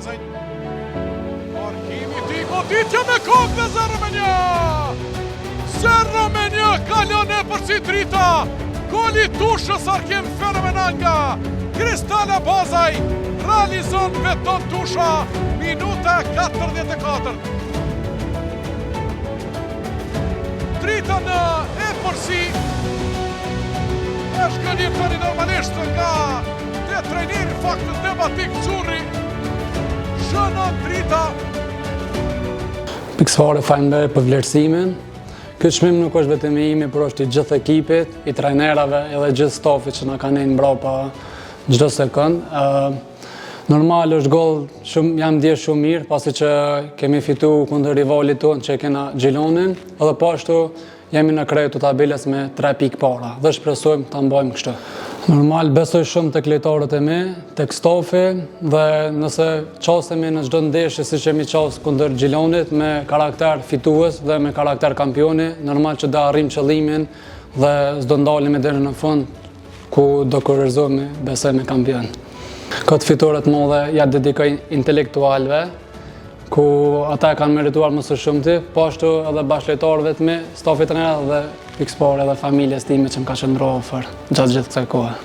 Bazaj. Markimi ti goditja me kokë dhe 0-1. 0-1 kalon e për si drita. Goli Tushës Arkim fenomenal nga Kristala Bazaj. Realizon veton Tusha, minuta 44. Drita në e përsi. Është gënjim tani normalisht nga te trajneri faktën debatik Curri. Shënon drita. Pikësfare faleminderit për vlerësimin. Ky çmim nuk është vetëm i imi, por është i gjithë ekipit, i trajnerave edhe gjithë stafit që na kanë dhënë mbrapa çdo sekond. Normal është gol, jam ndjesh shumë mirë, pasi që kemi fituar kundër rivalit tonë që kena Gjilonin, edhe po ashtu jemi në krye të tabelës me 3 pikë para dhe shpresojmë ta mbajmë kështu. Normal besoj shumë tek lojtarët e mi, tek stafi dhe nëse qasemi në çdo ndeshje siç jemi qas kundër Gjilonit me karakter fitues dhe me karakter kampioni, normal që do arrijmë qëllimin dhe s'do ndalemi deri në fund ku do kurorëzohemi besoj me kampion. Këtë fitore të mëdha ja dedikoj intelektualëve, ku ata kanë merituar më së shumti, po ashtu edhe bashkëlojtarëve të mi, stafit trajner dhe pikësore edhe familjes time që më ka qëndruar afër gjatë gjithë kësaj kohe.